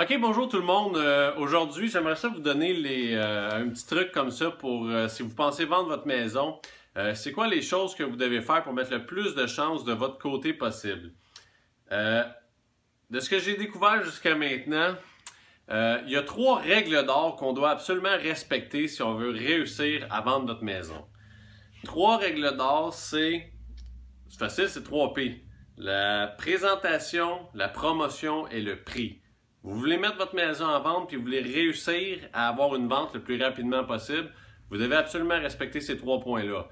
Ok, bonjour tout le monde. Aujourd'hui, j'aimerais ça vous donner un petit truc comme ça pour si vous pensez vendre votre maison. C'est quoi les choses que vous devez faire pour mettre le plus de chances de votre côté possible? De ce que j'ai découvert jusqu'à maintenant, il y a 3 règles d'or qu'on doit absolument respecter si on veut réussir à vendre notre maison. 3 règles d'or, c'est facile, c'est 3 P. La présentation, la promotion et le prix. Vous voulez mettre votre maison en vente puis vous voulez réussir à avoir une vente le plus rapidement possible, vous devez absolument respecter ces 3 points-là.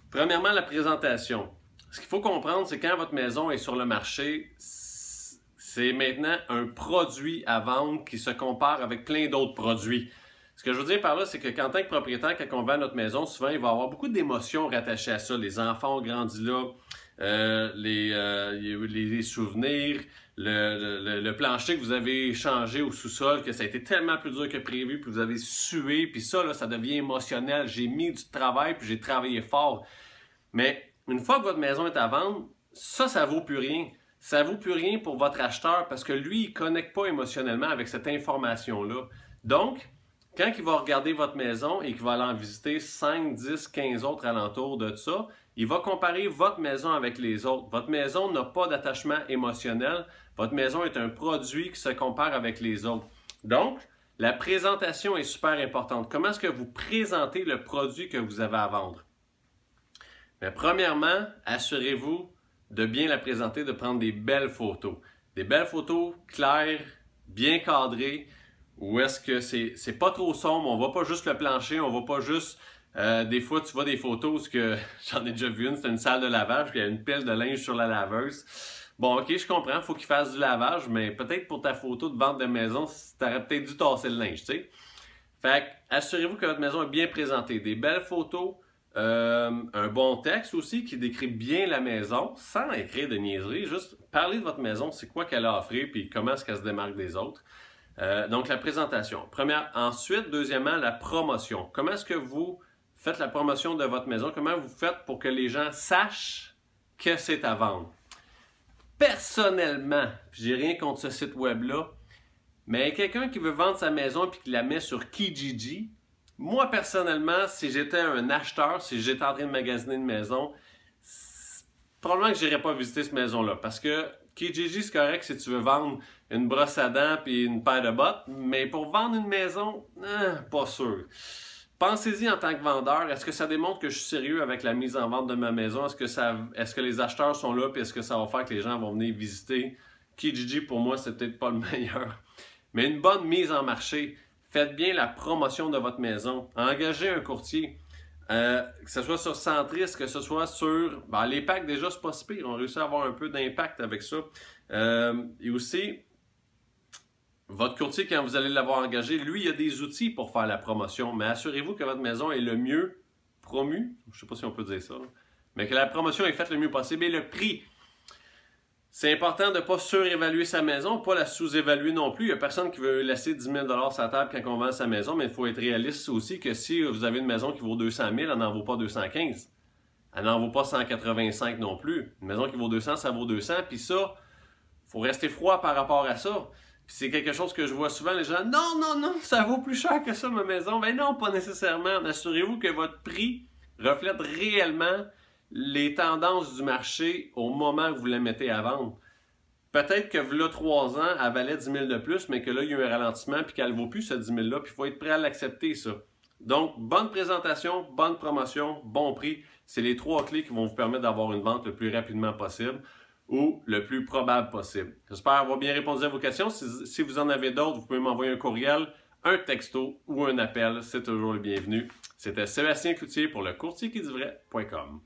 Premièrement, la présentation. Ce qu'il faut comprendre, c'est quand votre maison est sur le marché, c'est maintenant un produit à vendre qui se compare avec plein d'autres produits. Ce que je veux dire par là, c'est que en tant que propriétaire, quand on vend notre maison, souvent, il va y avoir beaucoup d'émotions rattachées à ça. Les enfants ont grandi là, les souvenirs, le plancher que vous avez changé au sous-sol, que ça a été tellement plus dur que prévu, puis vous avez sué, puis ça, là, ça devient émotionnel. J'ai mis du travail, puis j'ai travaillé fort. Mais une fois que votre maison est à vendre, ça vaut plus rien. Ça vaut plus rien pour votre acheteur parce que lui, il ne connecte pas émotionnellement avec cette information-là. Donc, quand il va regarder votre maison et qu'il va aller en visiter 5, 10, 15 autres alentours de ça, il va comparer votre maison avec les autres. Votre maison n'a pas d'attachement émotionnel. Votre maison est un produit qui se compare avec les autres. Donc, la présentation est super importante. Comment est-ce que vous présentez le produit que vous avez à vendre? Mais premièrement, assurez-vous de bien la présenter, de prendre des belles photos. Des belles photos claires, bien cadrées, où est-ce que c'est pas trop sombre, on voit pas juste le plancher, on voit pas juste... des fois, tu vois des photos, ce que j'en ai déjà vu une, c'était une salle de lavage, puis il y a une pile de linge sur la laveuse. Bon, ok, je comprends, il faut qu'il fasse du lavage, mais peut-être pour ta photo de vente de maison, tu aurais peut-être dû tasser le linge, tu sais. Fait que, assurez-vous que votre maison est bien présentée. Des belles photos, un bon texte aussi qui décrit bien la maison, sans écrire de niaiseries, juste parler de votre maison, c'est quoi qu'elle a à offrir, puis comment est-ce qu'elle se démarque des autres. Donc, la présentation. Ensuite, deuxièmement, la promotion. Comment est-ce que vous faites la promotion de votre maison? Comment vous faites pour que les gens sachent que c'est à vendre? Personnellement, j'ai rien contre ce site web-là, mais quelqu'un qui veut vendre sa maison et qui la met sur Kijiji, moi, personnellement, si j'étais un acheteur, si j'étais en train de magasiner une maison, probablement que je n'irais pas visiter cette maison-là. Parce que Kijiji, c'est correct si tu veux vendre une brosse à dents et une paire de bottes, mais pour vendre une maison, pas sûr. Pensez-y en tant que vendeur, est-ce que ça démontre que je suis sérieux avec la mise en vente de ma maison? Est-ce que les acheteurs sont là et est-ce que ça va faire que les gens vont venir visiter? Kijiji, pour moi, c'est peut-être pas le meilleur. Mais une bonne mise en marché. Faites bien la promotion de votre maison. Engagez un courtier. Que ce soit sur Centris, que ce soit sur... les packs, déjà, c'est pas si pire. On réussit à avoir un peu d'impact avec ça. Et aussi, votre courtier, quand vous allez l'avoir engagé, lui, il a des outils pour faire la promotion. Mais assurez-vous que votre maison est le mieux promue. Je ne sais pas si on peut dire ça. Mais que la promotion est faite le mieux possible. Et le prix. C'est important de ne pas surévaluer sa maison, pas la sous-évaluer non plus. Il n'y a personne qui veut laisser 10 000 sur la table quand on vend sa maison, mais il faut être réaliste aussi que si vous avez une maison qui vaut 200 000, elle n'en vaut pas 215. Elle n'en vaut pas 185 non plus. Une maison qui vaut 200, ça vaut 200. Puis ça, il faut rester froid par rapport à ça. Puis c'est quelque chose que je vois souvent, les gens, non, ça vaut plus cher que ça ma maison. Ben non, pas nécessairement. Assurez-vous que votre prix reflète réellement les tendances du marché au moment où vous la mettez à vendre. Peut-être que là, 3 ans, elle valait 10 000 de plus, mais que là, il y a eu un ralentissement et qu'elle ne vaut plus ce 10 000-là, puis il faut être prêt à l'accepter, ça. Donc, bonne présentation, bonne promotion, bon prix, c'est les 3 clés qui vont vous permettre d'avoir une vente le plus rapidement possible ou le plus probable possible. J'espère avoir bien répondu à vos questions. Si vous en avez d'autres, vous pouvez m'envoyer un courriel, un texto ou un appel, c'est toujours le bienvenu. C'était Sébastien Cloutier pour le courtierquidivrait.com.